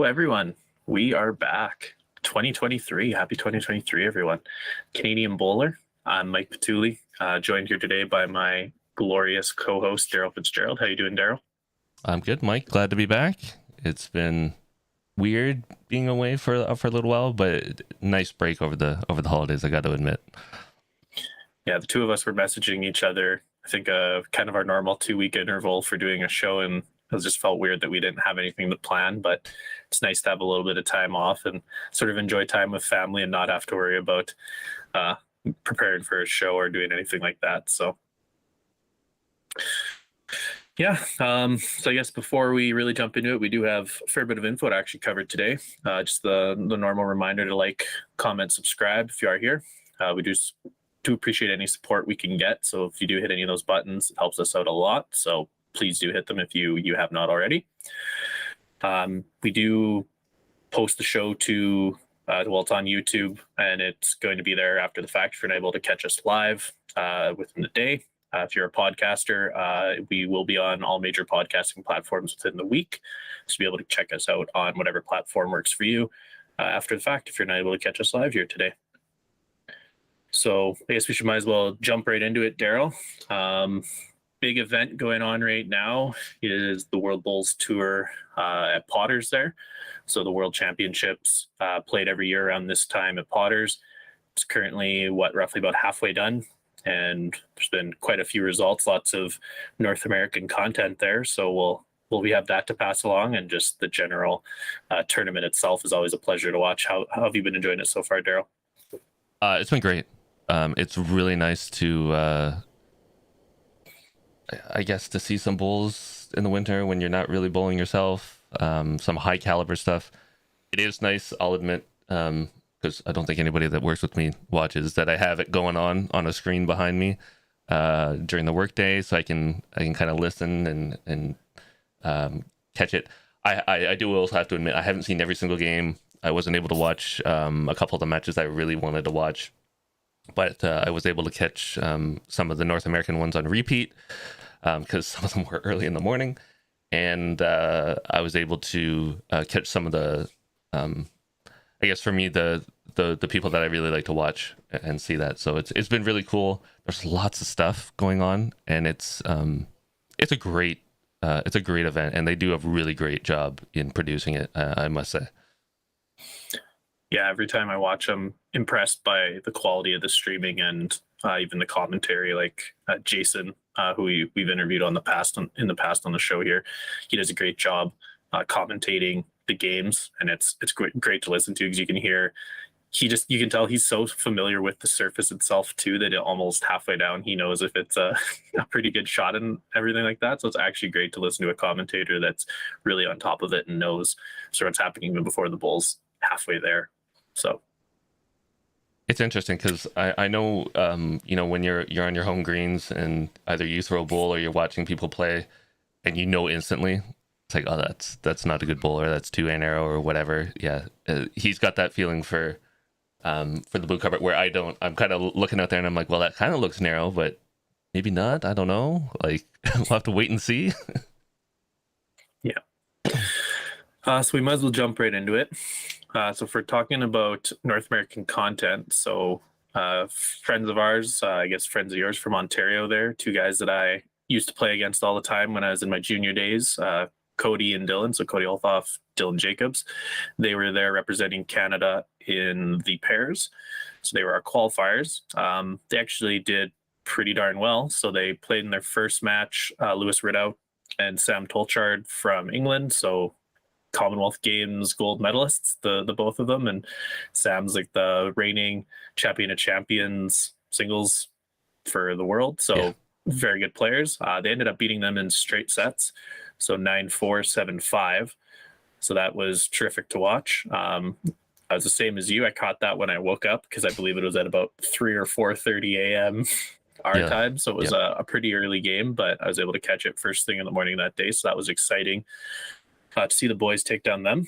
Hello, everyone. We are back. 2023. Happy 2023, everyone. Canadian Bowler. I'm Mike Patulli, joined here today by my glorious co-host, Daryl Fitzgerald. How you doing, Daryl? I'm good, Mike. Glad to be back. It's been weird being away for a little while, but nice break over the holidays, I got to admit. Yeah, the two of us were messaging each other. I think kind of our normal 2-week interval for doing a show, and it just felt weird that we didn't have anything to plan, but it's nice to have a little bit of time off and sort of enjoy time with family and not have to worry about preparing for a show or doing anything like that. So yeah, so I guess before we really jump into it, we do have a fair bit of info to actually cover today. Just the normal reminder to like, comment, subscribe if you are here. We do appreciate any support we can get. So if you do hit any of those buttons, it helps us out a lot. So please do hit them if you have not already. We do post the show to it's on YouTube, and it's going to be there after the fact if you're not able to catch us live within the day. If you're a podcaster, we will be on all major podcasting platforms within the week. So be able to check us out on whatever platform works for you after the fact if you're not able to catch us live here today. So I guess we might as well jump right into it, Daryl. Big event going on right now is the World Bowls Tour at Potters there. So the World Championships played every year around this time at Potters. It's currently, roughly about halfway done. And there's been quite a few results, lots of North American content there. So we have that to pass along, and just the general tournament itself is always a pleasure to watch. How have you been enjoying it so far, Daryl? It's been great. It's really nice to, I guess, to see some bowls in the winter when you're not really bowling yourself, some high caliber stuff. It is nice, I'll admit, because I don't think anybody that works with me watches, that I have it going on a screen behind me during the workday, so I can kind of listen and catch it. I do also have to admit, I haven't seen every single game. I wasn't able to watch a couple of the matches I really wanted to watch, but I was able to catch some of the North American ones on repeat because some of them were early in the morning, and I was able to catch some of the I guess for me, the people that I really like to watch and see that. So it's been really cool. There's lots of stuff going on, and it's a great event, and they do a really great job in producing it, I must say. Yeah, every time I watch, I'm impressed by the quality of the streaming and even the commentary. Like Jason, who we've interviewed in the past on the show here, he does a great job commentating the games, and it's great to listen to because you can hear you can tell he's so familiar with the surface itself too that almost halfway down he knows if it's a pretty good shot and everything like that. So it's actually great to listen to a commentator that's really on top of it and knows sort of what's happening even before the bowl's halfway there. So it's interesting because I know when you're on your home greens and either you throw a bowl or you're watching people play, and instantly it's like, oh, that's not a good bowler, that's too narrow or whatever. Yeah, he's got that feeling for the blue cover where I don't. I'm kind of looking out there and I'm like, well, that kind of looks narrow, but maybe not. I don't know. Like we'll have to wait and see. Yeah. So we might as well jump right into it. So if we're talking about North American content, so friends of ours, I guess friends of yours from Ontario there, two guys that I used to play against all the time when I was in my junior days, Cody and Dylan. So Cody Olthoff, Dylan Jacobs. They were there representing Canada in the pairs. So they were our qualifiers. They actually did pretty darn well. So they played in their first match, Lewis Rideout and Sam Tolchard from England. So Commonwealth Games gold medalists, the both of them, and Sam's like the reigning champion of champions singles for the world. So yeah. Very good players. They ended up beating them in straight sets, so 9-4, 7-5. So that was terrific to watch. I was the same as you. I caught that when I woke up because I believe it was at about 3 or 4:30 a.m. our time. So it was a pretty early game, but I was able to catch it first thing in the morning that day. So that was exciting. To see the boys take down them.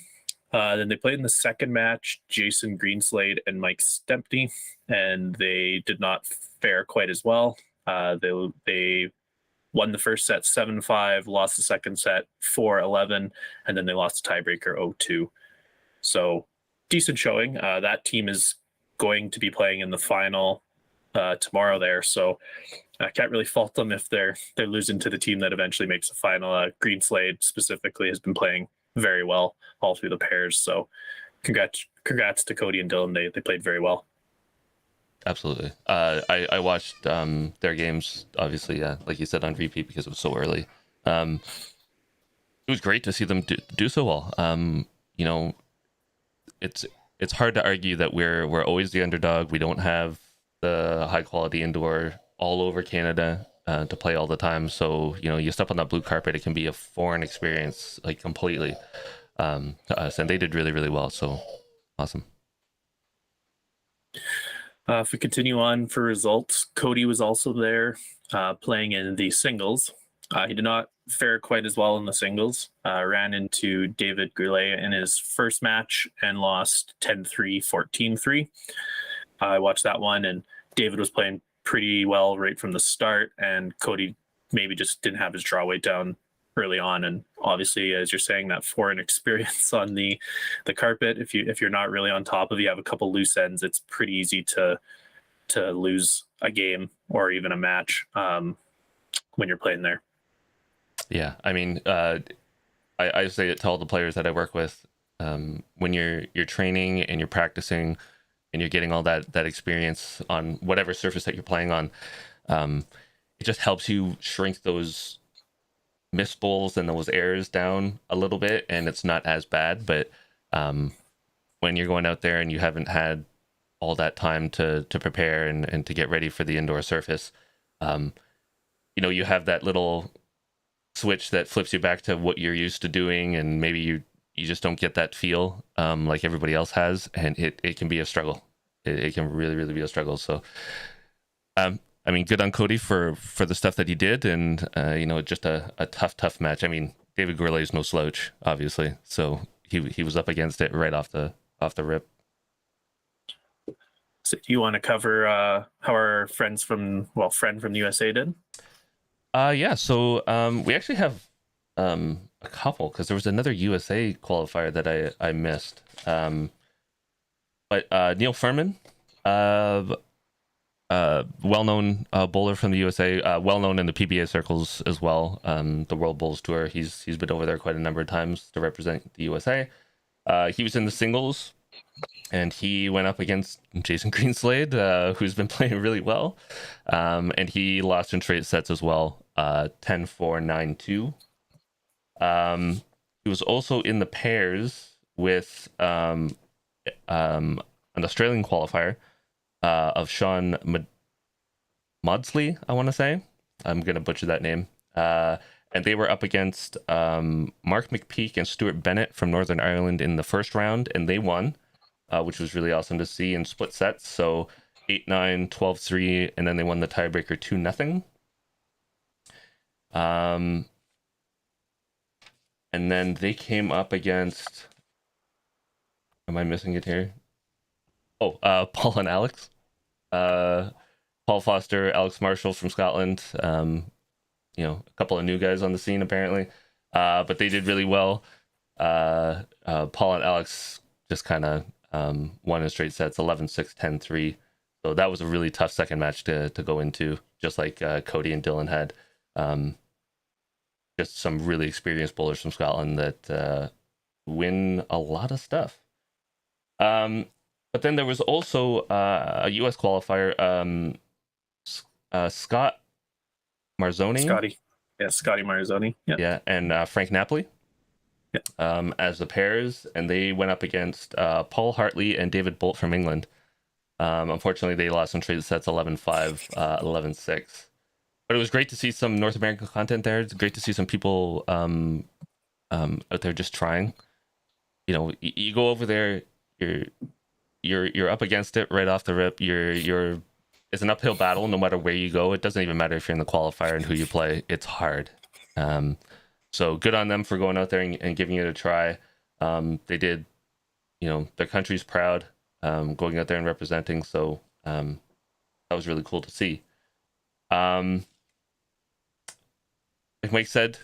Then they played in the second match, Jason Greenslade and Mike Stempney, and they did not fare quite as well. They won the first set 7-5, lost the second set 4-11, and then they lost the tiebreaker 0-2. So decent showing. That team is going to be playing in the final tomorrow there. So I can't really fault them if they're losing to the team that eventually makes the final. Green Slade specifically has been playing very well all through the pairs. So congrats to Cody and Dylan. They played very well. Absolutely. I watched their games, obviously, like you said, on repeat because it was so early. It was great to see them do so well. You know, it's hard to argue that we're always the underdog. We don't have the high quality indoor all over Canada to play all the time. So you step on that blue carpet, it can be a foreign experience, like completely to us. And they did really, really well. So awesome. If we continue on for results, Cody was also there playing in the singles. He did not fare quite as well in the singles. Ran into David Goulet in his first match and lost 10-3, 14-3. I watched that one, and David was playing pretty well right from the start, and Cody maybe just didn't have his draw weight down early on. And obviously, as you're saying, that foreign experience on the carpet, if you're not really on top of it, you have a couple loose ends, it's pretty easy to lose a game or even a match when you're playing there. Yeah, I mean, I say it to all the players that I work with. When you're training and you're practicing and you're getting all that experience on whatever surface that you're playing on, it just helps you shrink those missed bowls and those errors down a little bit, and it's not as bad. But when you're going out there and you haven't had all that time to prepare and to get ready for the indoor surface, you have that little switch that flips you back to what you're used to doing, and maybe you just don't get that feel like everybody else has, and it can be a struggle. It can really, really be a struggle. So I mean, good on Cody for the stuff that he did, and just a tough match. I mean, David Gourlay is no slouch, obviously, so he was up against it right off the rip. So do you want to cover how our friend from the USA did? Yeah. So we actually have a couple, because there was another USA qualifier that I missed. But Neil Furman, well-known bowler from the USA, well-known in the PBA circles as well. The World Bowls Tour, he's been over there quite a number of times to represent the USA. He was in the singles, and he went up against Jason Greenslade, who's been playing really well, and he lost in straight sets as well, 10-4, 9-2. He was also in the pairs with an Australian qualifier of Sean Maudsley, I want to say. I'm going to butcher that name. And they were up against Mark McPeak and Stuart Bennett from Northern Ireland in the first round, and they won, which was really awesome to see in split sets. So 8-9, 12-3, and then they won the tiebreaker 2-0. And then they came up against... Am I missing it here? Oh, Paul and Alex. Paul Foster, Alex Marshall from Scotland. A couple of new guys on the scene apparently. But they did really well. Paul and Alex just kind of won in straight sets, 11-6, 10-3. So that was a really tough second match to go into, just like Cody and Dylan had. Just some really experienced bowlers from Scotland that win a lot of stuff. But then there was also a US qualifier, Scott Marzoni. Scotty Marzoni. Yeah, and Frank Napoli. Yeah. As the pairs, and they went up against Paul Hartley and David Bolt from England. Unfortunately, they lost in straight sets, 11-5, 11-6. But it was great to see some North American content there. It's great to see some people out there just trying. You go over there, you're up against it right off the rip. It's an uphill battle no matter where you go. It doesn't even matter if you're in the qualifier and who you play. It's hard. So good on them for going out there and giving it a try. They did, their country's proud, going out there and representing. So that was really cool to see. Like Mike said,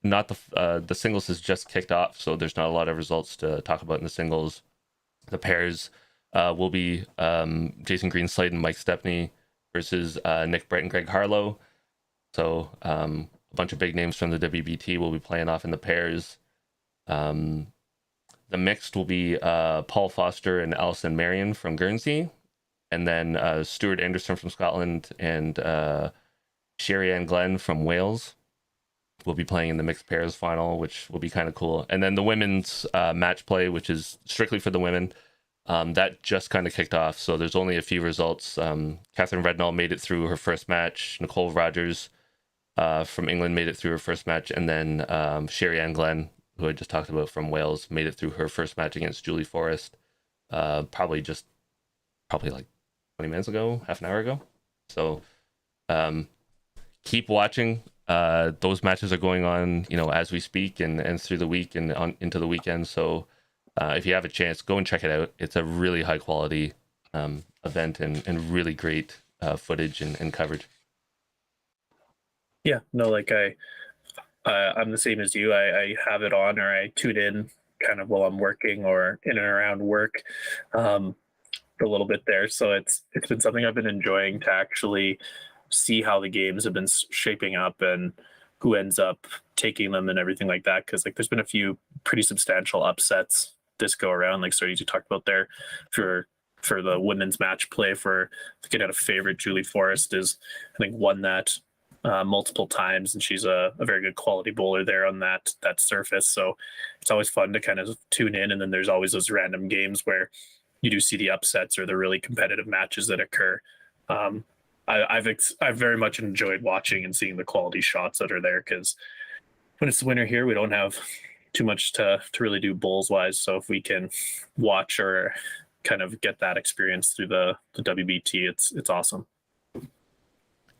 not the singles has just kicked off, so there's not a lot of results to talk about in the singles. The pairs will be Jason Greenslade and Mike Stepney versus Nick Brett and Greg Harlow. So a bunch of big names from the WBT will be playing off in the pairs. The mixed will be Paul Foster and Alison Marion from Guernsey, and then Stuart Anderson from Scotland and Sherry Ann Glenn from Wales will be playing in the mixed pairs final, which will be kind of cool. And then the women's match play, which is strictly for the women, that just kind of kicked off. So there's only a few results. Catherine Rednall made it through her first match. Nicole Rogers from England made it through her first match. And then Sherry Ann Glenn, who I just talked about from Wales, made it through her first match against Julie Forrest, probably like 20 minutes ago, half an hour ago. So keep watching. Those matches are going on, as we speak and through the week and on into the weekend. So if you have a chance, go and check it out. It's a really high quality event and really great footage and coverage. Yeah, no, like I'm the same as you. I have it on, or I tune in kind of while I'm working or in and around work, a little bit there. So it's been something I've been enjoying to actually see how the games have been shaping up and who ends up taking them and everything like that. Because like there's been a few pretty substantial upsets this go around. Like Sturdy, you talked about there for the women's match play for the kid out of favorite Julie Forrest is I think won that multiple times, and she's a very good quality bowler there on that surface. So it's always fun to kind of tune in, and then there's always those random games where you do see the upsets or the really competitive matches that occur. I've very much enjoyed watching and seeing the quality shots that are there, because when it's the winter here, we don't have too much to really do bowls wise. So if we can watch or kind of get that experience through the WBT, it's awesome.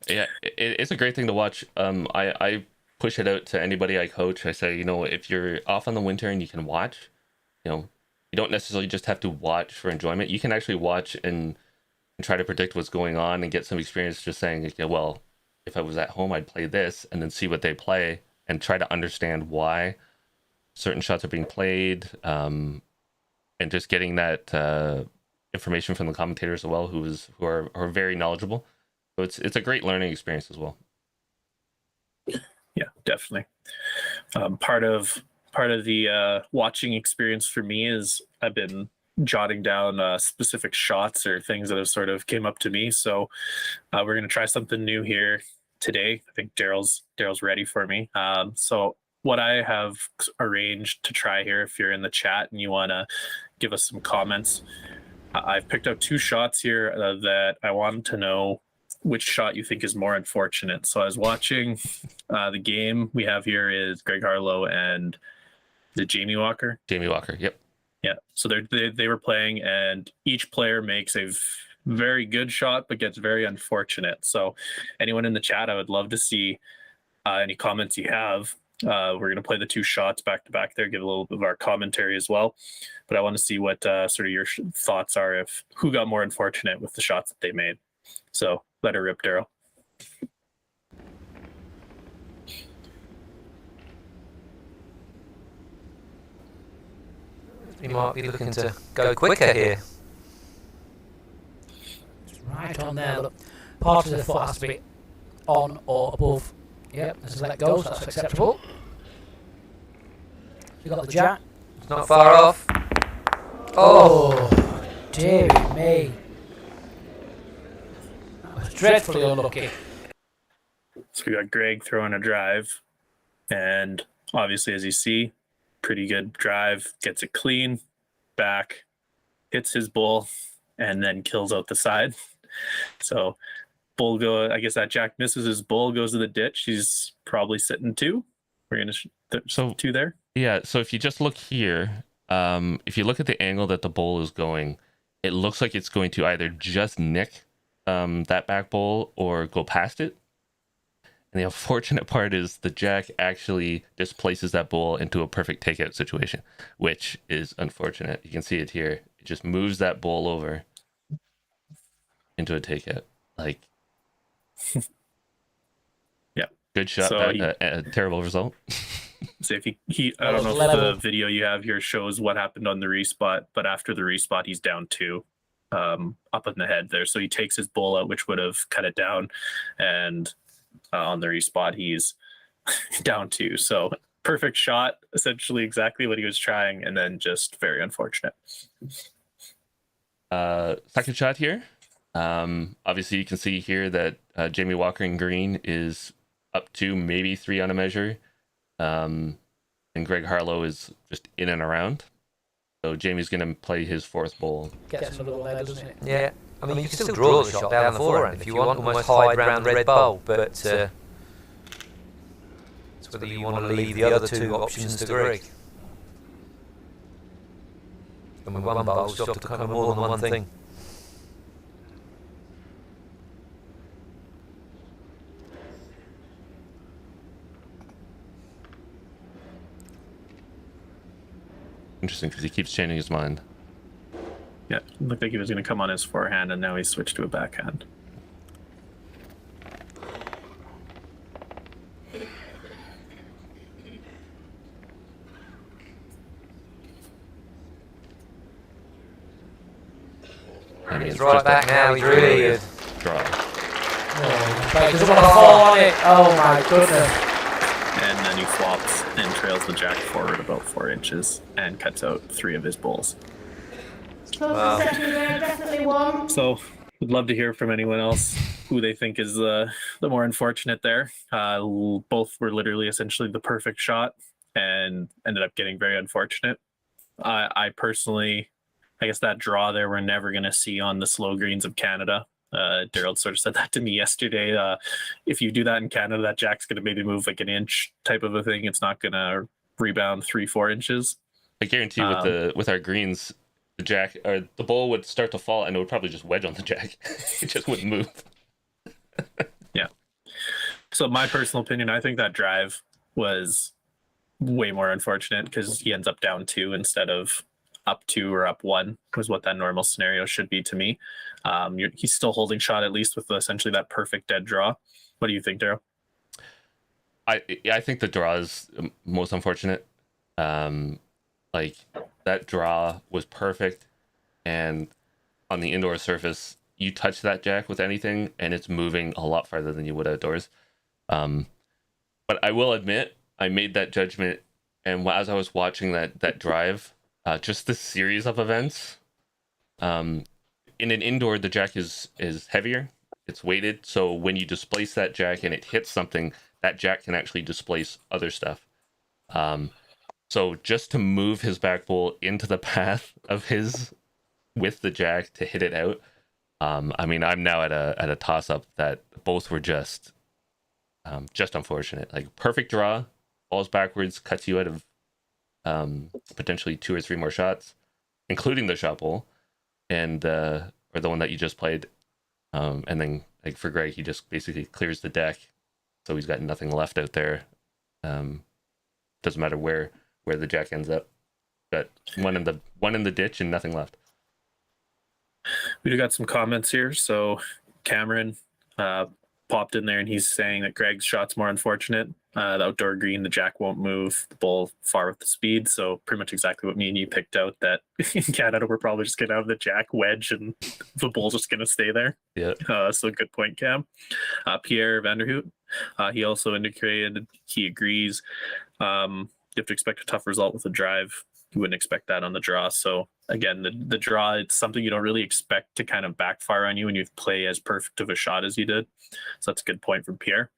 Yeah, it's a great thing to watch. I push it out to anybody I coach. I say, if you're off on the winter and you can watch, you don't necessarily just have to watch for enjoyment. You can actually watch and try to predict what's going on and get some experience just saying, well, if I was at home, I'd play this, and then see what they play and try to understand why certain shots are being played, and just getting that information from the commentators as well, who are very knowledgeable. So it's a great learning experience as well. Yeah, definitely. Part of the watching experience for me is I've been jotting down specific shots or things that have sort of came up to me. So we're going to try something new here today. I think Daryl's ready for me. So what I have arranged to try here, if you're in the chat and you want to give us some comments, I've picked out two shots here that I wanted to know which shot you think is more unfortunate. So I was watching the game we have here is Greg Harlow and the Jamie Walker. Jamie Walker, yep. Yeah, so they were playing, and each player makes a very good shot, but gets very unfortunate. So anyone in the chat, I would love to see any comments you have. We're going to play the two shots back to back there, give a little bit of our commentary as well. But I want to see what sort of your thoughts are, if who got more unfortunate with the shots that they made. So let her rip, Daryl. We might be looking to go quicker here. Right on there. Look, part of the foot has to be on or above. Yep, let's let go, so that's acceptable. You got the jack. It's not far off. Oh, dearie me. That was dreadfully unlucky. So we got Greg throwing a drive, and obviously, as you see, pretty good drive, gets it clean, back, hits his bull, and then kills out the side. So bull I guess that jack misses his bull, goes to the ditch. He's probably sitting two. We're gonna two there. Yeah. So if you just look here, if you look at the angle that the bull is going, it looks like it's going to either just nick that back bull or go past it. And the unfortunate part is the jack actually displaces that bull into a perfect takeout situation, which is unfortunate. You can see it here. It just moves that bull over into a takeout. Like, yeah, good shot, so a terrible result. So if I don't know if the video you have here shows what happened on the respot, but after the respot, he's down 2, up in the head there. So he takes his bull out, which would have cut it down, and on the respot, he's down 2. So perfect shot, essentially exactly what he was trying, and then just very unfortunate. Second shot here. Obviously, you can see here that Jamie Walker in green is up 2, maybe 3 on a measure. And Greg Harlow is just in and around. So Jamie's going to play his 4th bowl. Gets a little there, doesn't it? Yeah. I mean, you can still draw the shot down the forehand if you want, almost hide around the red bowl, but it's whether you want to leave the other 2 options to Greg. And with one bowl, you have to cover more than one thing. Interesting, because he keeps changing his mind. Yeah, looked like he was going to come on his forehand, and now he's switched to a backhand. He's right back now, he's really good. Draw. Oh, he doesn't want to fall on it. Oh my goodness. And then he flops and trails the jack forward about 4 inches and cuts out 3 of his bulls. Wow. Definitely one. So would love to hear from anyone else who they think is the more unfortunate there. Both were literally essentially the perfect shot and ended up getting very unfortunate. I personally, I guess that draw there we're never going to see on the slow greens of Canada. Daryl sort of said that to me yesterday. If you do that in Canada, that jack's going to maybe move like an inch type of a thing. It's not going to rebound 3-4 inches. I guarantee with our greens, the jack or the ball would start to fall and it would probably just wedge on the jack. It just wouldn't move. Yeah. So my personal opinion, I think that drive was way more unfortunate because he ends up down 2 instead of up 2 or up 1 was what that normal scenario should be to me. He's still holding shot at least with essentially that perfect dead draw. What do you think, Daryl? I think the draw is most unfortunate. Like that draw was perfect, and on the indoor surface, you touch that jack with anything, and it's moving a lot farther than you would outdoors. But I will admit, I made that judgment, and as I was watching that drive, just the series of events. In an indoor, the jack is heavier. It's weighted, so when you displace that jack and it hits something, that jack can actually displace other stuff. So just to move his back ball into the path of his with the jack to hit it out. I mean, I'm now at a toss up that both were just unfortunate. Like perfect draw, falls backwards, cuts you out of potentially 2 or 3 more shots, including the shot ball, and or the one that you just played. And then like for Greg, he just basically clears the deck, so he's got nothing left out there. Doesn't matter where the jack ends up. Got one in the ditch and nothing left. We got some comments here. So Cameron popped in there and he's saying that Greg's shot's more unfortunate. The outdoor green, the jack won't move, the ball far with the speed. So pretty much exactly what me and you picked out, that in Canada we're probably just gonna have the jack wedge and the ball's just gonna stay there. Yeah. So good point, Cam. Pierre Vanderhoot, he also indicated he agrees. You have to expect a tough result with a drive. You wouldn't expect that on the draw. So again, the draw, it's something you don't really expect to kind of backfire on you when you play as perfect of a shot as you did. So that's a good point from Pierre.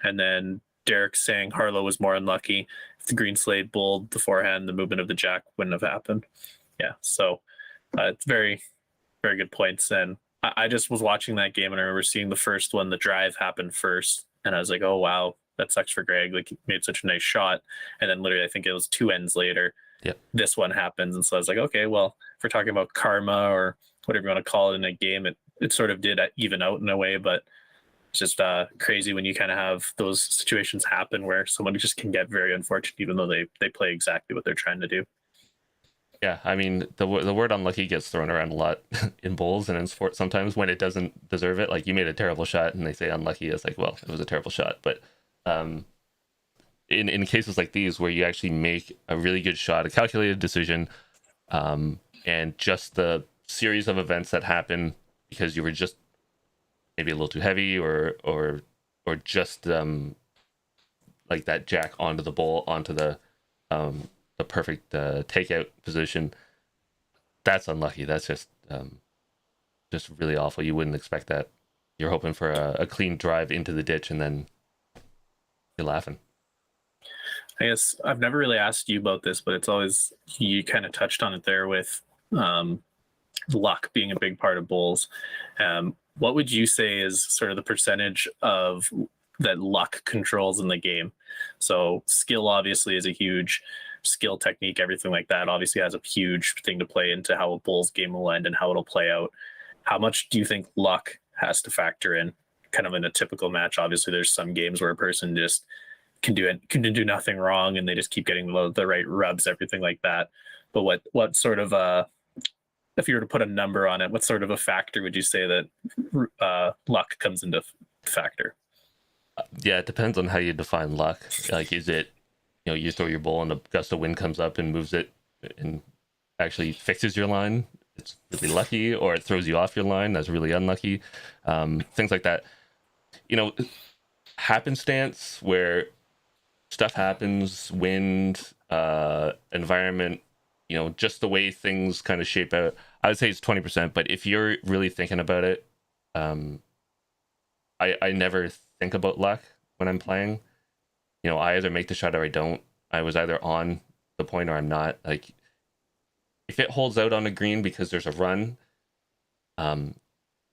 And then Derek saying Harlow was more unlucky. If the green slate bowled the forehand, the movement of the jack wouldn't have happened. Yeah, so it's very, very good points. And I just was watching that game and I remember seeing the first one, the drive happened first. And I was like, oh, wow, that sucks for Greg. Like, he made such a nice shot. And then literally, I think it was 2 ends later, this one happens. And so I was like, okay, well, if we're talking about karma or whatever you want to call it in a game, it sort of did even out in a way, but it's just crazy when you kind of have those situations happen where someone just can get very unfortunate, even though they play exactly what they're trying to do. Yeah, I mean, the word unlucky gets thrown around a lot in bowls and in sports sometimes when it doesn't deserve it. Like, you made a terrible shot and they say unlucky. It's like, well, it was a terrible shot. But in cases like these where you actually make a really good shot, a calculated decision, and just the series of events that happen because you were just maybe a little too heavy or just like that jack onto the bowl, onto the perfect takeout position. That's unlucky. That's just really awful. You wouldn't expect that. You're hoping for a clean drive into the ditch, and then you're laughing. I guess I've never really asked you about this, but it's always, you kind of touched on it there with luck being a big part of bowls. What would you say is sort of the percentage of that luck controls in the game? So skill obviously is a huge skill, technique, everything like that obviously has a huge thing to play into how a bowls game will end and how it'll play out. How much do you think luck has to factor in kind of in a typical match? Obviously there's some games where a person just can do nothing wrong and they just keep getting the right rubs, everything like that. But what sort of if you were to put a number on it, what sort of a factor would you say that luck comes into factor? Yeah, it depends on how you define luck. Like, is it, you throw your bowl and a gust of wind comes up and moves it and actually fixes your line? It's really lucky. Or it throws you off your line? That's really unlucky. Things like that. Happenstance where stuff happens, wind, environment, just the way things kind of shape out. I would say it's 20%, but if you're really thinking about it, I never think about luck when I'm playing. I either make the shot or I don't. I was either on the point or I'm not. Like, if it holds out on a green because there's a run,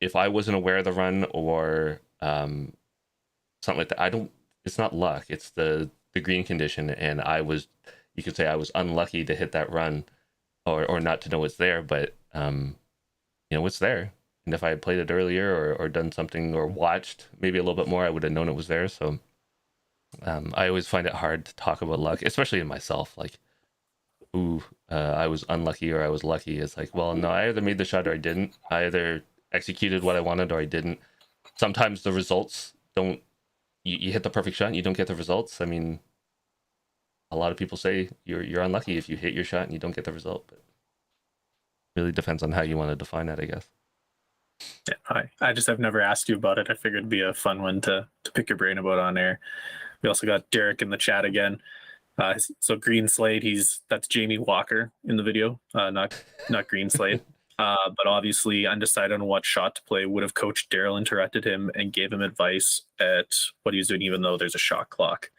if I wasn't aware of the run or something like that, it's not luck. It's the green condition, and you could say I was unlucky to hit that run or not to know it's there, but it's there. And if I had played it earlier or done something or watched maybe a little bit more, I would have known it was there. So I always find it hard to talk about luck, especially in myself. Like, I was unlucky or I was lucky. It's like, well, no, I either made the shot or I didn't. I either executed what I wanted or I didn't. Sometimes the results don't, you hit the perfect shot and you don't get the results. I mean, a lot of people say you're unlucky if you hit your shot and you don't get the result, but it really depends on how you want to define that, I guess. Yeah, I just have never asked you about it. I figured it'd be a fun one to pick your brain about on air. We also got Derek in the chat again. So Green Slade, that's Jamie Walker in the video, not Green Slade. But obviously undecided on what shot to play. Would have Coach Daryl interrupted him and gave him advice at what he was doing, even though there's a shot clock.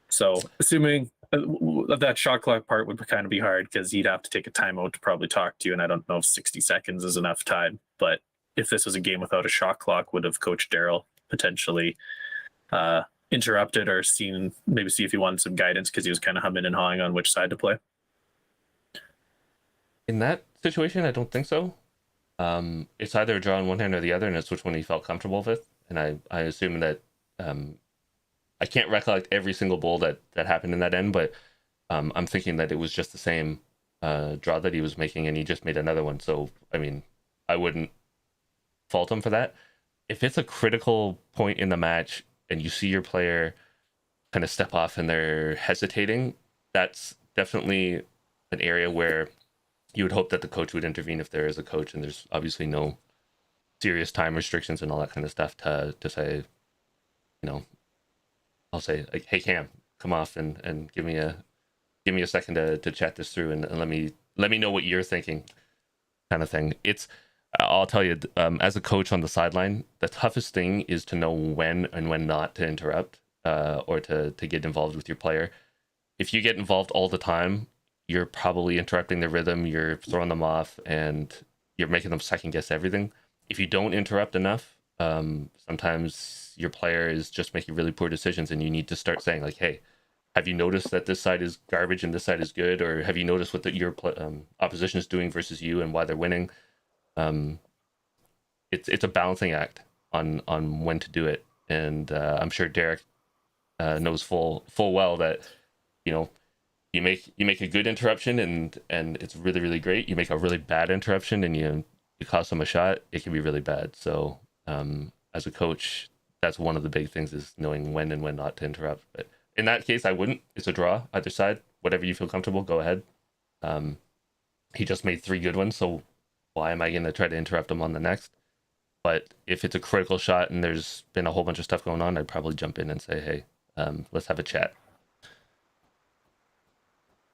So assuming that shot clock part would kind of be hard because he'd have to take a timeout to probably talk to you, and I don't know if 60 seconds is enough time. But if this was a game without a shot clock, would have Coach Daryl potentially interrupted or see if he wanted some guidance because he was kind of humming and hawing on which side to play? In that situation, I don't think so. It's either a draw on one hand or the other, and it's which one he felt comfortable with. And I assume that I can't recollect every single bowl that happened in that end, but I'm thinking that it was just the same draw that he was making, and he just made another one. So, I mean, I wouldn't fault him for that. If it's a critical point in the match and you see your player kind of step off and they're hesitating, that's definitely an area where you would hope that the coach would intervene if there is a coach, and there's obviously no serious time restrictions and all that kind of stuff to say, I'll say, like, hey Cam, come off and give me a second to chat this through and let me know what you're thinking, kind of thing. I'll tell you, as a coach on the sideline, the toughest thing is to know when and when not to interrupt or to get involved with your player. If you get involved all the time, you're probably interrupting their rhythm, you're throwing them off, and you're making them second guess everything. If you don't interrupt enough, sometimes your player is just making really poor decisions, and you need to start saying, like, hey, have you noticed that this side is garbage and this side is good? Or have you noticed what your opposition is doing versus you and why they're winning? It's a balancing act on when to do it. And I'm sure Derek knows full well that, you make a good interruption and it's really, really great. You make a really bad interruption and you cost them a shot, it can be really bad. So as a coach, that's one of the big things, is knowing when and when not to interrupt. But in that case, I wouldn't. It's a draw either side. Whatever you feel comfortable, go ahead. He just made 3 good ones, so why am I going to try to interrupt him on the next? But if it's a critical shot and there's been a whole bunch of stuff going on, I'd probably jump in and say, hey, let's have a chat.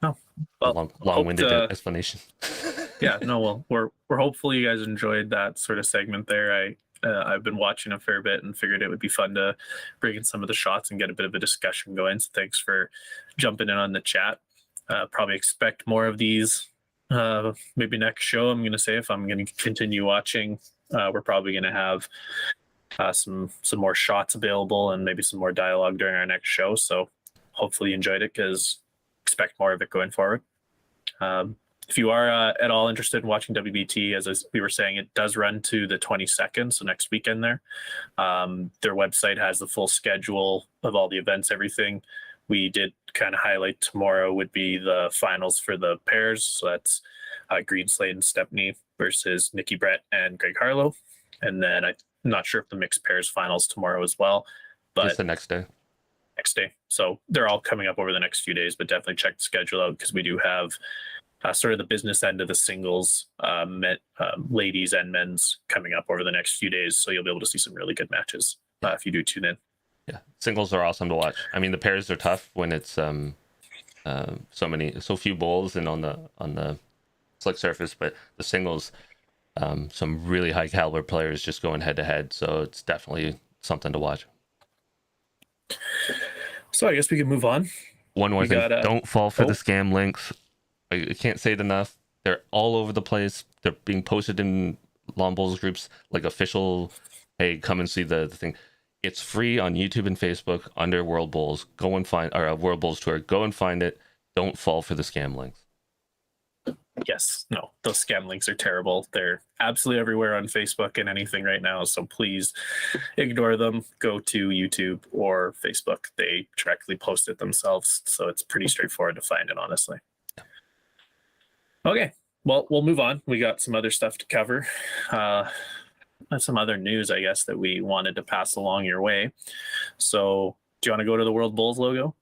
Oh, well, long-winded explanation. Yeah, no, well, we're hopefully you guys enjoyed that sort of segment there. I've been watching a fair bit and figured it would be fun to bring in some of the shots and get a bit of a discussion going. So thanks for jumping in on the chat. Probably expect more of these. Maybe next show, I'm going to say, if I'm going to continue watching, we're probably going to have some more shots available and maybe some more dialogue during our next show. So hopefully you enjoyed it, because expect more of it going forward. If you are at all interested in watching WBT, as we were saying, it does run to the 22nd, so next weekend there. Their website has the full schedule of all the events, everything. We did kind of highlight tomorrow would be the finals for the pairs. So that's Green Slade and Stepney versus Nikki Brett and Greg Harlow. And then I'm not sure if the mixed pairs finals tomorrow as well. But it's the next day. So they're all coming up over the next few days, but definitely check the schedule out, because we do have sort of the business end of the singles, ladies and men's, coming up over the next few days. So you'll be able to see some really good matches if you do tune in. Yeah, singles are awesome to watch. I mean, the pairs are tough when it's so few bowls and on the slick surface, but the singles, some really high caliber players just going head to head. So it's definitely something to watch. So I guess we can move on. One more thing: don't fall for the scam links. I can't say it enough. They're all over the place. They're being posted in lawn bowls groups, like official, hey, come and see the thing. It's free on YouTube and Facebook under World Bowls. Go and find, or World Bowls Tour. Go and find it. Don't fall for the scam links. Yes, no, those scam links are terrible. They're absolutely everywhere on Facebook and anything right now. So please ignore them. Go to YouTube or Facebook. They directly post it themselves. So it's pretty straightforward to find it, honestly. Okay, well, we'll move on. We got some other stuff to cover. Some other news, I guess, that we wanted to pass along your way. So do you want to go to the World Bowls logo?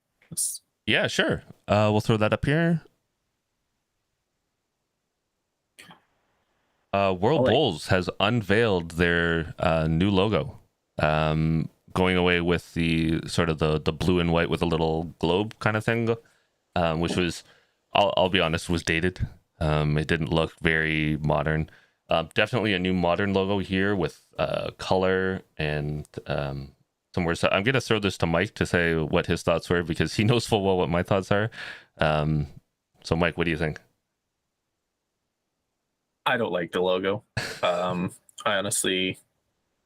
Yeah, sure. We'll throw that up here. World Bowls has unveiled their new logo, going away with the sort of the blue and white with a little globe kind of thing, which was, I'll be honest, was dated. It didn't look very modern. Definitely a new modern logo here with color and some words. I'm going to throw this to Mike to say what his thoughts were, because he knows full well what my thoughts are. So Mike, what do you think? I don't like the logo. I honestly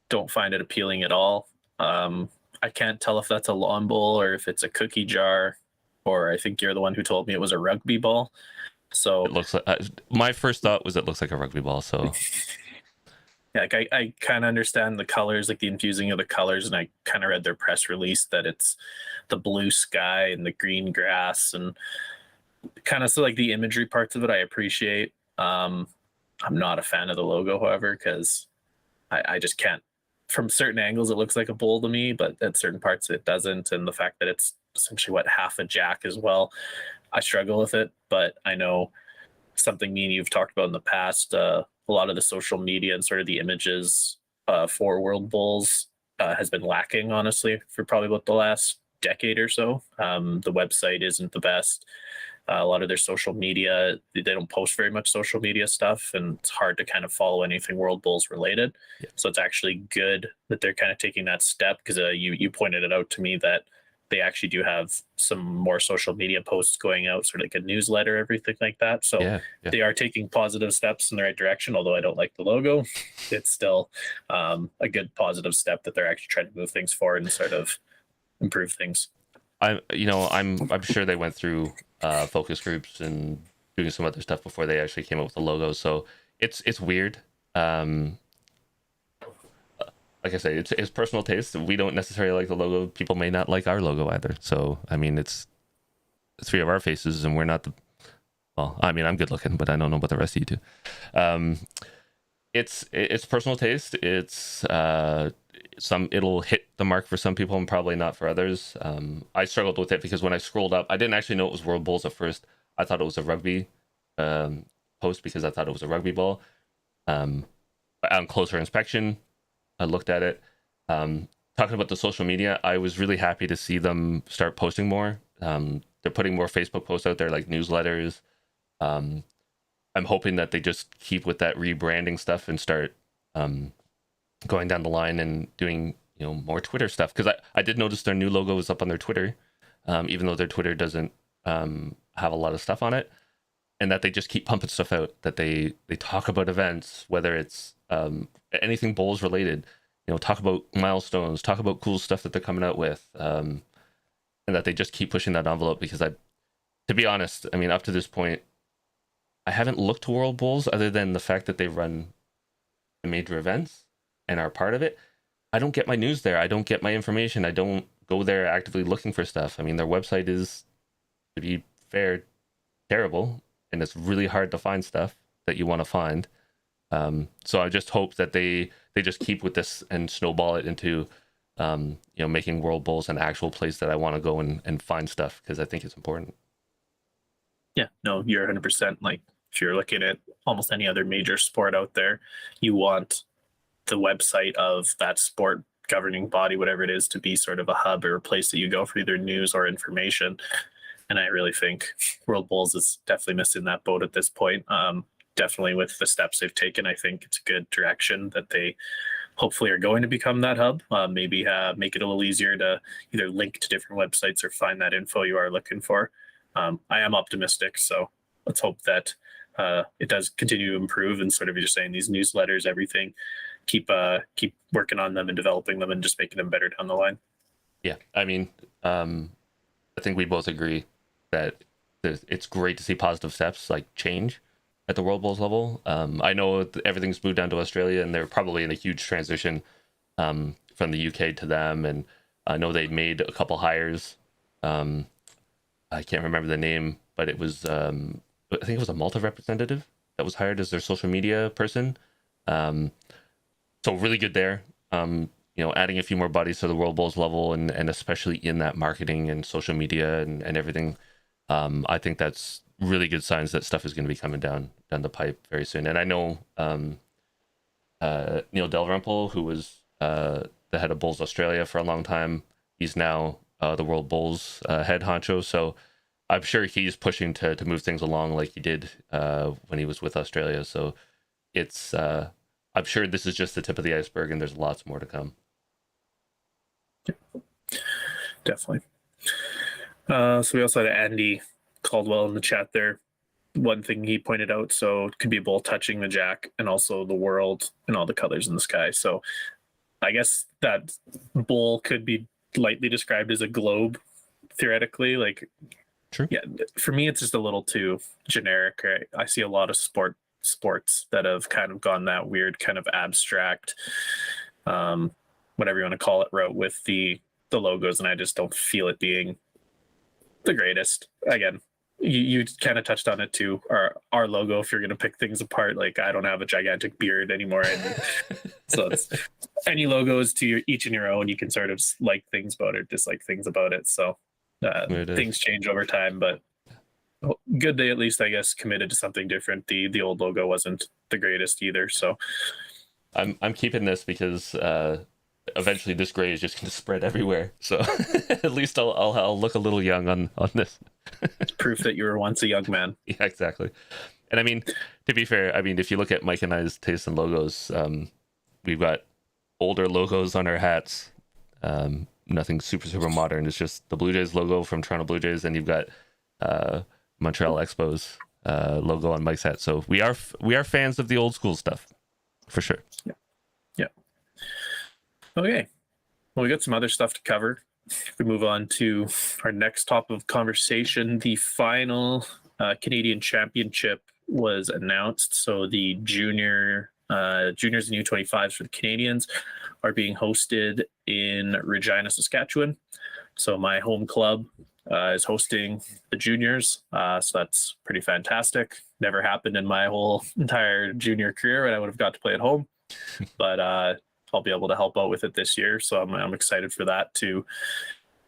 don't find it appealing at all. I can't tell if that's a lawn bowl or if it's a cookie jar, or I think you're the one who told me it was a rugby ball. So it looks like, my first thought was it looks like a rugby ball. So yeah, like I kind of understand the colors, like the infusing of the colors, and I kind of read their press release that it's the blue sky and the green grass, and kind of so like the imagery parts of it I appreciate. I'm not a fan of the logo, however, because I just can't. From certain angles, it looks like a bowl to me, but at certain parts it doesn't. And the fact that it's essentially half a jack as well, I struggle with it. But I know something me and you've talked about in the past. A lot of the social media and sort of the images for World Bowls has been lacking, honestly, for probably about the last decade or so. The website isn't the best. A lot of their social media, they don't post very much social media stuff, and it's hard to kind of follow anything World Bowls related. Yeah. So it's actually good that they're kind of taking that step, because you pointed it out to me that they actually do have some more social media posts going out, sort of like a newsletter, everything like that. So they are taking positive steps in the right direction. Although I don't like the logo, it's still a good positive step that they're actually trying to move things forward and sort of improve things. I'm sure they went through focus groups and doing some other stuff before they actually came up with the logo. So it's weird. Like I say, it's personal taste. We don't necessarily like the logo. People may not like our logo either. So I mean, it's three of our faces, and we're not the. Well, I mean, I'm good looking, but I don't know about the rest of you two. It's personal taste. it'll hit the mark for some people and probably not for others. I struggled with it because when I scrolled up, I didn't actually know it was World Bowls at first. I thought it was a rugby post because I thought it was a rugby ball. But on closer inspection, I looked at it. Talking about the social media, I was really happy to see them start posting more. They're putting more Facebook posts out there, like newsletters. I'm hoping that they just keep with that rebranding stuff and start going down the line and doing more Twitter stuff, because I did notice their new logo is up on their Twitter, even though their Twitter doesn't have a lot of stuff on it, and that they just keep pumping stuff out, that they talk about events, whether it's anything bowls related, talk about milestones, talk about cool stuff that they're coming out with, and that they just keep pushing that envelope. Because to be honest, I mean, up to this point, I haven't looked to World Bowls other than the fact that they run the major events and are part of it. I don't get my news there. I don't get my information. I don't go there actively looking for stuff. I mean, their website is, to be fair, terrible, and it's really hard to find stuff that you want to find. So I just hope that they just keep with this and snowball it into making World Bowls an actual place that I want to go and find stuff, because I think it's important. Yeah, no, you're 100%. Like, if you're looking at almost any other major sport out there, you want the website of that sport governing body, whatever it is, to be sort of a hub or a place that you go for either news or information. And I really think World Bowls is definitely missing that boat at this point. Definitely with the steps they've taken, I think it's a good direction that they hopefully are going to become that hub. Maybe make it a little easier to either link to different websites or find that info you are looking for. I am optimistic, so let's hope that it does continue to improve, and sort of, you're saying, these newsletters, everything, keep working on them and developing them and just making them better down the line. Yeah, I mean, I think we both agree that it's great to see positive steps like change at the World Bowls level. I know everything's moved down to Australia, and they're probably in a huge transition from the UK to them, and I know they made a couple hires. I can't remember the name, but it was I think it was a Malta representative that was hired as their social media person. So really good there. Adding a few more bodies to the World Bowls level, and especially in that marketing and social media and everything. I think that's really good signs that stuff is going to be coming down the pipe very soon. And I know Neil Dalrymple, who was the head of Bowls Australia for a long time, he's now the World Bowls head honcho. So I'm sure he's pushing to move things along like he did when he was with Australia. So it's I'm sure this is just the tip of the iceberg, and there's lots more to come. Definitely. So we also had Andy Caldwell in the chat there. One thing he pointed out, so it could be a bowl touching the jack and also the world and all the colors in the sky. So I guess that bowl could be lightly described as a globe, theoretically. Like, true. Yeah, for me, it's just a little too generic. Right? I see a lot of sports that have kind of gone that weird kind of abstract, whatever you want to call it, route with the logos, and I just don't feel it being the greatest. Again, you kind of touched on it too. Our logo, if you're going to pick things apart, like, I don't have a gigantic beard anymore, and so it's any logos to each in your own. You can sort of like things about it, dislike things about it. So things change over time, but good they at least, I guess, committed to something different. The old logo wasn't the greatest either, so I'm keeping this because eventually this gray is just going to spread everywhere. So at least I'll look a little young on this. It's proof that you were once a young man. Yeah, exactly. And I mean, to be fair, I mean, if you look at Mike and I's taste in logos, we've got older logos on our hats. Nothing super modern. It's just the Blue Jays logo from Toronto Blue Jays, and you've got Montreal Expos logo on Mike's hat. So we are fans of the old school stuff, for sure. Yeah. Okay. Well, we got some other stuff to cover. If we move on to our next topic of conversation, the final Canadian Championship was announced. So the juniors and U25s for the Canadians are being hosted in Regina, Saskatchewan. So my home club is hosting the juniors. So that's pretty fantastic. Never happened in my whole entire junior career when I would have got to play at home. But I'll be able to help out with it this year. So I'm excited for that to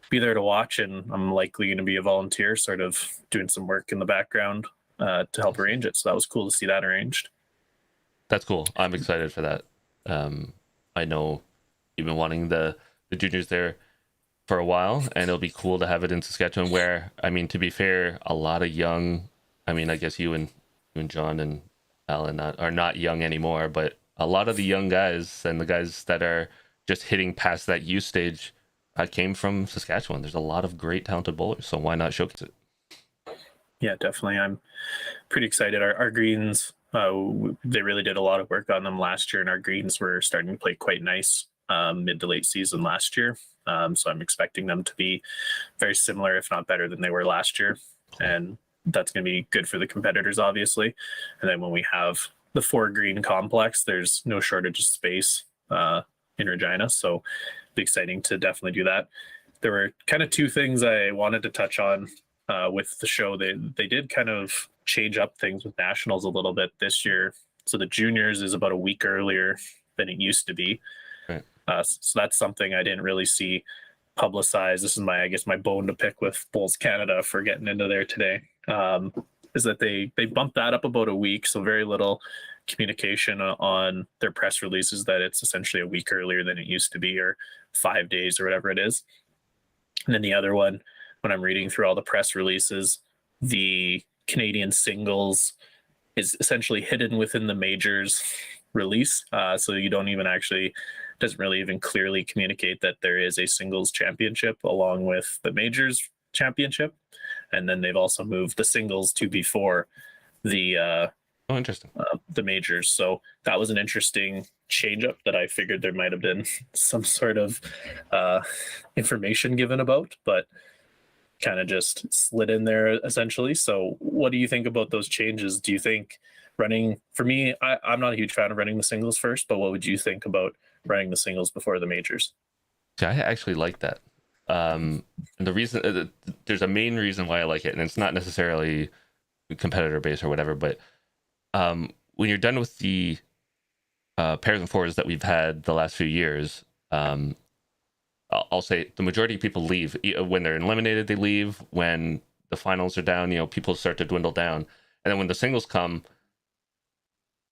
be there to watch, and I'm likely going to be a volunteer, sort of doing some work in the background to help arrange it. So that was cool to see that arranged. That's cool. I'm excited for that. I know you've been wanting the juniors there for a while, and it'll be cool to have it in Saskatchewan where, I mean, to be fair, a lot of young, I mean, I guess you and John and Alan are not young anymore, but a lot of the young guys and the guys that are just hitting past that youth stage came from Saskatchewan. There's a lot of great talented bowlers, so why not showcase it? Yeah, definitely. I'm pretty excited. Our greens, they really did a lot of work on them last year, and our greens were starting to play quite nice mid to late season last year. So I'm expecting them to be very similar, if not better than they were last year. And that's going to be good for the competitors, obviously. And then when we have the 4 green complex, there's no shortage of space in Regina. So it'll be exciting to definitely do that. There were kind of 2 things I wanted to touch on with the show. They did kind of change up things with nationals a little bit this year. So the juniors is about a week earlier than it used to be. Right. So that's something I didn't really see publicized. This is my bone to pick with Bowls Canada for getting into there today. Is that they bumped that up about a week, so very little communication on their press releases that it's essentially a week earlier than it used to be, or 5 days or whatever it is. And then the other one, when I'm reading through all the press releases, the Canadian singles is essentially hidden within the majors release. So you don't even actually, doesn't really even clearly communicate that there is a singles championship along with the majors championship. And then they've also moved the singles to before the Interesting. the majors. So that was an interesting change up that I figured there might have been some sort of information given about, but kind of just slid in there essentially. So what do you think about those changes? Do you think running, for me, I'm not a huge fan of running the singles first, but what would you think about running the singles before the majors? See, I actually like that. And the reason, there's a main reason why I like it, and it's not necessarily competitor based or whatever, but when you're done with the pairs and fours that we've had the last few years, I'll say the majority of people leave. When they're eliminated, they leave. When the finals are down, people start to dwindle down. And then when the singles come,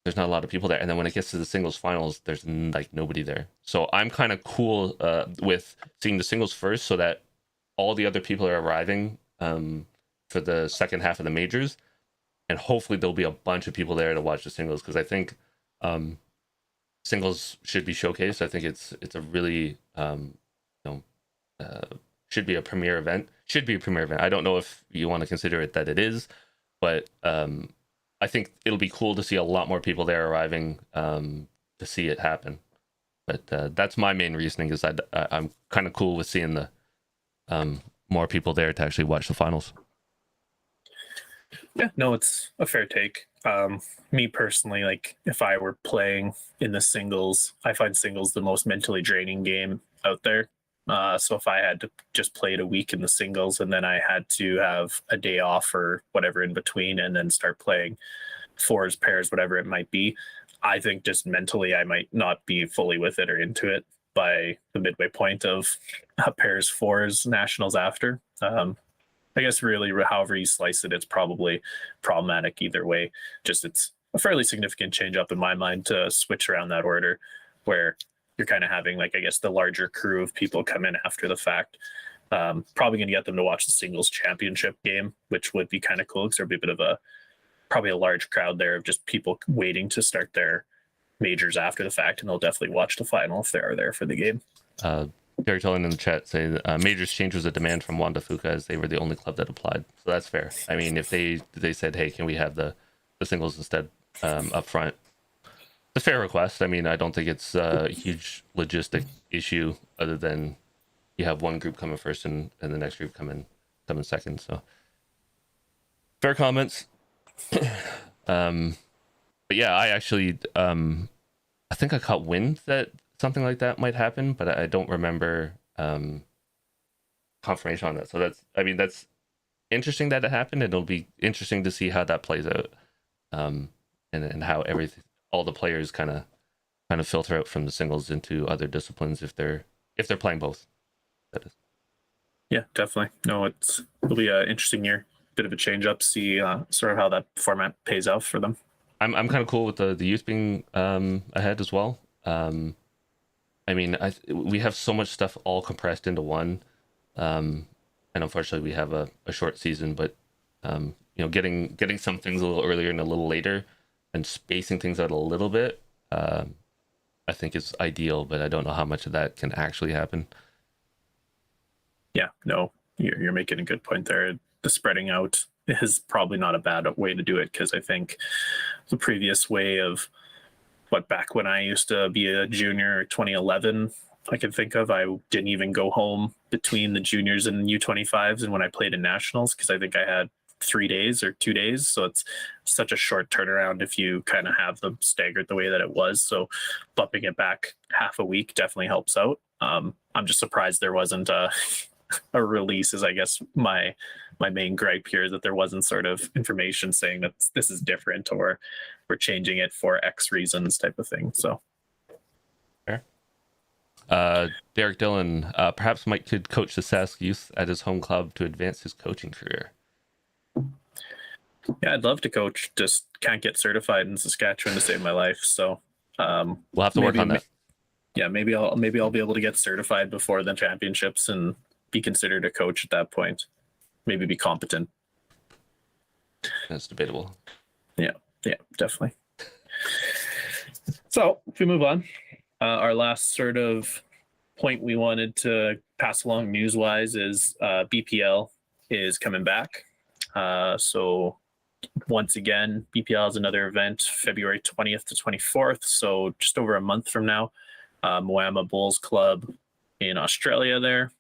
there's not a lot of people there. And then when it gets to the singles finals, there's like nobody there. So I'm kind of cool with seeing the singles first, so that all the other people are arriving for the second half of the majors. And hopefully there'll be a bunch of people there to watch the singles, because I think singles should be showcased. I think it's a really should be a premier event. Should be a premier event. I don't know if you want to consider it that it is, but I think it'll be cool to see a lot more people there arriving to see it happen. But that's my main reasoning, is I'm kind of cool with seeing the more people there to actually watch the finals. Yeah, no, it's a fair take. Me personally, like if I were playing in the singles, I find singles the most mentally draining game out there. So if I had to just play it a week in the singles and then I had to have a day off or whatever in between and then start playing fours, pairs, whatever it might be, I think just mentally I might not be fully with it or into it by the midway point of pairs, fours, nationals after. I guess really, however you slice it, it's probably problematic either way. Just it's a fairly significant change up in my mind to switch around that order, where you're kind of having, like, I guess the larger crew of people come in after the fact. Probably going to get them to watch the singles championship game, which would be kind of cool, because there'll be a bit of probably a large crowd there of just people waiting to start their majors after the fact, and they'll definitely watch the final if they are there for the game. Gary Tolan in the chat say majors change was a demand from Wanda Fuka, as they were the only club that applied. So that's fair. I mean, if they said, hey, can we have the singles instead up front? It's a fair request. I mean, I don't think it's a huge logistic issue, other than you have one group coming first and the next group coming second. So fair comments. But yeah, I actually I think I caught wind that something like that might happen, but I don't remember confirmation on that. So that's interesting that it happened, and it'll be interesting to see how that plays out, and how all the players kind of kind of filter out from the singles into other disciplines if they're playing both. That is. Yeah, definitely. No, it'll be an interesting year. Bit of a change up. See sort of how that format pays out for them. I'm kind of cool with the youth being ahead as well. I mean, we have so much stuff all compressed into one, and unfortunately we have a short season. But getting some things a little earlier and a little later, and spacing things out a little bit, I think is ideal. But I don't know how much of that can actually happen. Yeah, no, you're making a good point there. The spreading out is probably not a bad way to do it, because I think the previous way of back when I used to be a junior, 2011, I can think of, I didn't even go home between the juniors and U25s and when I played in nationals, because I think I had 3 days or 2 days. So it's such a short turnaround if you kind of have them staggered the way that it was. So bumping it back half a week definitely helps out. I'm just surprised there wasn't a release, is I guess my main gripe here, is that there wasn't sort of information saying that this is different or we're changing it for X reasons type of thing. So Derek Dillon, perhaps Mike could coach the Sask youth at his home club to advance his coaching career. Yeah, I'd love to coach, just can't get certified in Saskatchewan to save my life. So we'll have to work on that. Yeah, maybe I'll be able to get certified before the championships and be considered a coach at that point. Maybe be competent. That's debatable. Yeah, definitely. So if we move on, our last sort of point we wanted to pass along news-wise is BPL is coming back. So once again, BPL is another event, February 20th to 24th. So just over a month from now, Moama Bulls Club in Australia there.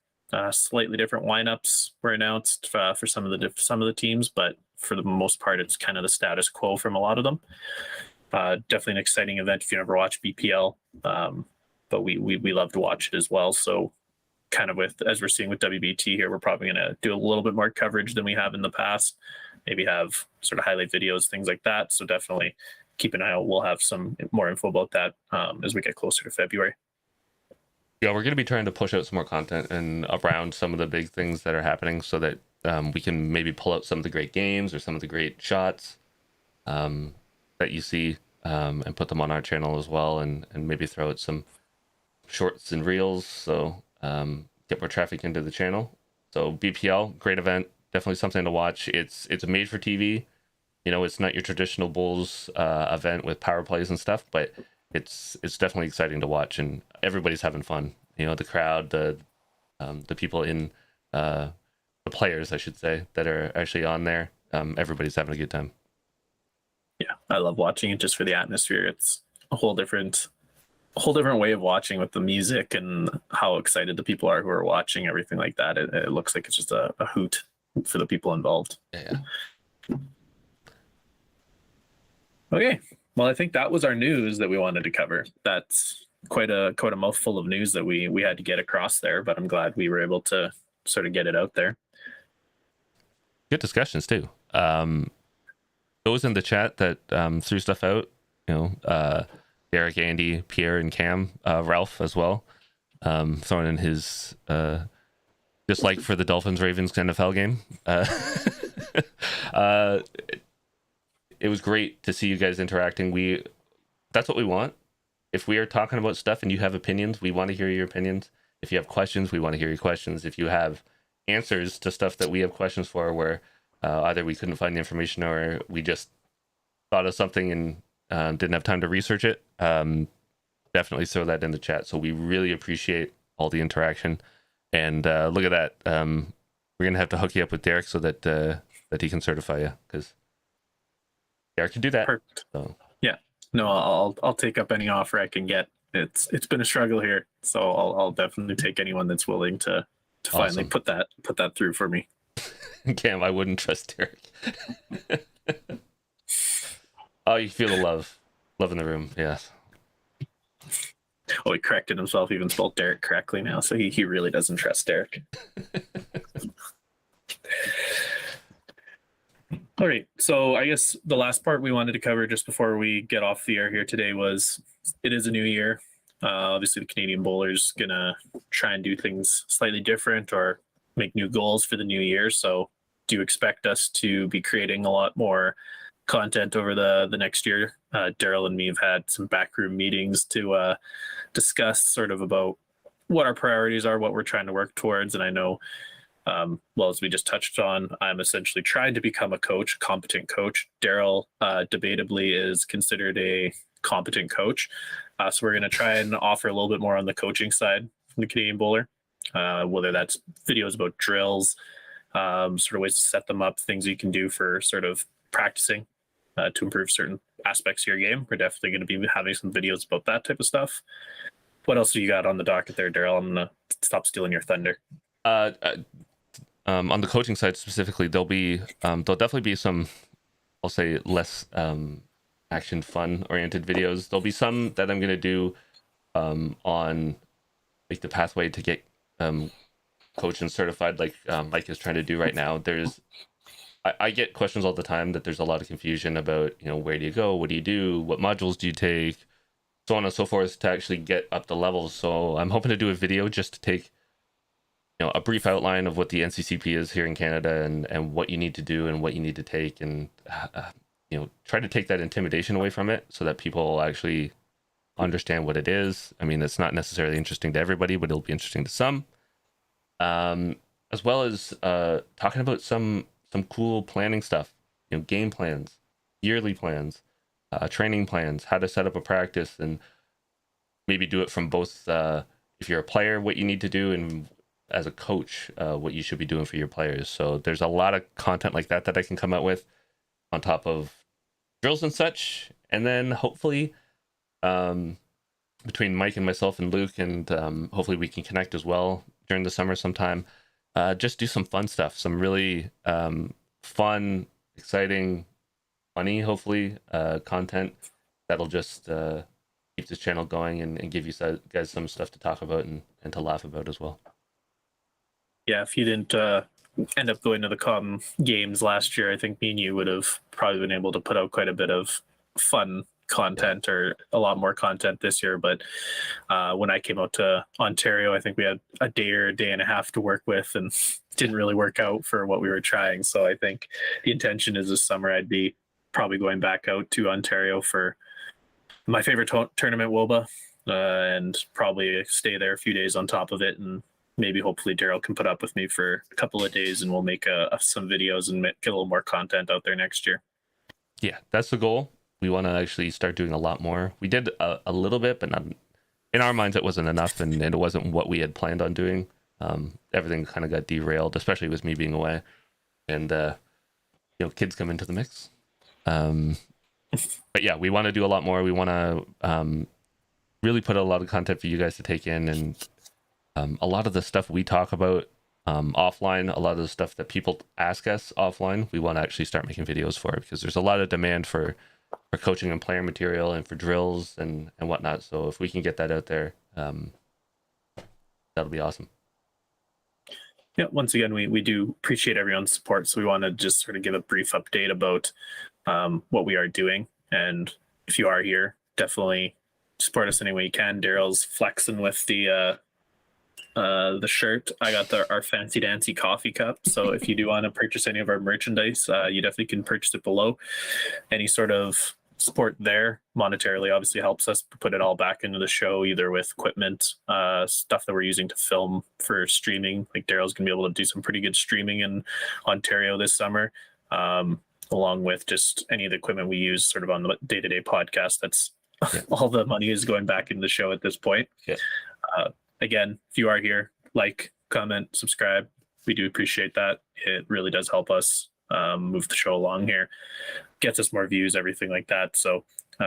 Slightly different lineups were announced for some of the teams, but for the most part, it's kind of the status quo from a lot of them. Definitely an exciting event if you never watch BPL, but we love to watch it as well. So kind of as we're seeing with WBT here, we're probably going to do a little bit more coverage than we have in the past. Maybe have sort of highlight videos, things like that. So definitely keep an eye out. We'll have some more info about that as we get closer to February. Yeah, we're going to be trying to push out some more content and around some of the big things that are happening so that we can maybe pull out some of the great games or some of the great shots that you see and put them on our channel as well, and maybe throw out some shorts and reels, so get more traffic into the channel. So BPL, great event, definitely something to watch. It's made for TV. It's not your traditional Bulls event with power plays and stuff, but it's definitely exciting to watch, and everybody's having fun. The crowd, the people in the players, I should say, that are actually on there. Everybody's having a good time. Yeah, I love watching it just for the atmosphere. It's a whole different way of watching with the music and how excited the people are who are watching, everything like that. It looks like it's just a hoot for the people involved. Yeah. Okay. Well, I think that was our news that we wanted to cover. That's quite a mouthful of news that we had to get across there, but I'm glad we were able to sort of get it out there. Good discussions too. Those in the chat that threw stuff out, Derek, Andy, Pierre, and Cam, Ralph as well, throwing in his dislike for the Dolphins-Ravens NFL game. It was great to see you guys interacting. That's what we want. If we are talking about stuff and you have opinions, we want to hear your opinions. If you have questions, we want to hear your questions. If you have answers to stuff that we have questions for, where either we couldn't find the information or we just thought of something and didn't have time to research it, definitely throw that in the chat. So we really appreciate all the interaction. And look at that. We're going to have to hook you up with Derek so that he can certify you, because Derek can do that. Perfect. So. Yeah. No, I'll take up any offer I can get. It's been a struggle here, so I'll definitely take anyone that's willing to finally put that through for me. Cam, I wouldn't trust Derek. Oh, you feel the love in the room. Yes. Oh, he corrected himself. He even spelled Derek correctly now, so he really doesn't trust Derek. All right. So I guess the last part we wanted to cover just before we get off the air here today was it is a new year. Obviously, the Canadian bowler's gonna try and do things slightly different or make new goals for the new year. So, do expect us to be creating a lot more content over the next year. Daryl and me have had some backroom meetings to discuss sort of about what our priorities are, what we're trying to work towards. And I know, well, as we just touched on, I'm essentially trying to become a coach, a competent coach. Daryl debatably is considered a competent coach. So we're going to try and offer a little bit more on the coaching side from the Canadian bowler, whether that's videos about drills, sort of ways to set them up, things you can do for sort of practicing to improve certain aspects of your game. We're definitely going to be having some videos about that type of stuff. What else do you got on the docket there, Daryl? I'm going to stop stealing your thunder. On the coaching side specifically, there'll definitely be some, I'll say, less action fun oriented videos. There'll be some that I'm going to do on like the pathway to get coach and certified, like Mike is trying to do right now. I get questions all the time that there's a lot of confusion about, where do you go, what do you do, what modules do you take, so on and so forth, to actually get up the levels. So I'm hoping to do a video just to take a brief outline of what the NCCP is here in Canada and what you need to do and what you need to take, and try to take that intimidation away from it so that people actually understand what it is. I mean, it's not necessarily interesting to everybody, but it'll be interesting to some. As well as talking about some cool planning stuff, game plans, yearly plans, training plans, how to set up a practice, and maybe do it from both, if you're a player, what you need to do, and as a coach, what you should be doing for your players. So there's a lot of content like that I can come out with on top of drills and such. And then hopefully between Mike and myself and Luke, and hopefully we can connect as well during the summer sometime, just do some fun stuff, some really fun, exciting, funny, hopefully, content that'll just keep this channel going and give you guys some stuff to talk about and to laugh about as well. Yeah, if you didn't end up going to the Com Games last year, I think me and you would have probably been able to put out quite a bit of fun content, or a lot more content this year. But when I came out to Ontario, I think we had a day or a day and a half to work with, and didn't really work out for what we were trying. So I think the intention is this summer I'd be probably going back out to Ontario for my favorite tournament, WOBA, and probably stay there a few days on top of it, and maybe hopefully Daryl can put up with me for a couple of days, and we'll make some videos and get a little more content out there next year. Yeah, that's the goal. We want to actually start doing a lot more. We did a little bit, but not, in our minds it wasn't enough, and it wasn't what we had planned on doing. Everything kind of got derailed, especially with me being away, and kids come into the mix. But yeah, we want to do a lot more. We want to really put a lot of content for you guys to take in, and a lot of the stuff we talk about offline, a lot of the stuff that people ask us offline, we want to actually start making videos for, because there's a lot of demand for coaching and player material and for drills and whatnot. So if we can get that out there, that'll be awesome. Yeah, once again, we do appreciate everyone's support. So we want to just sort of give a brief update about what we are doing. And if you are here, definitely support us any way you can. Daryl's flexing with the shirt. I got our fancy dancy coffee cup. So if you do want to purchase any of our merchandise, you definitely can purchase it below. Any sort of support there monetarily obviously helps us put it all back into the show, either with equipment, stuff that we're using to film for streaming. Like Daryl's gonna be able to do some pretty good streaming in Ontario this summer, along with just any of the equipment we use sort of on the day-to-day podcast. That's all the money is going back into the show at this point. Yeah. Again, if you are here, like, comment, subscribe. We do appreciate that. It really does help us move the show along here, gets us more views, everything like that. So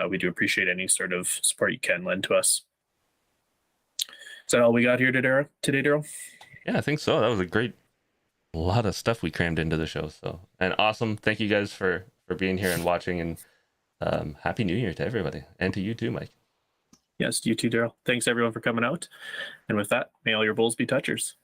we do appreciate any sort of support you can lend to us. Is that all we got here today, Daryl? Yeah, I think so. That was a lot of stuff we crammed into the show. So, and awesome. Thank you guys for being here and watching, and Happy New Year to everybody, and to you too, Mike. Yes, you too, Daryl. Thanks everyone for coming out. And with that, may all your bowls be touchers.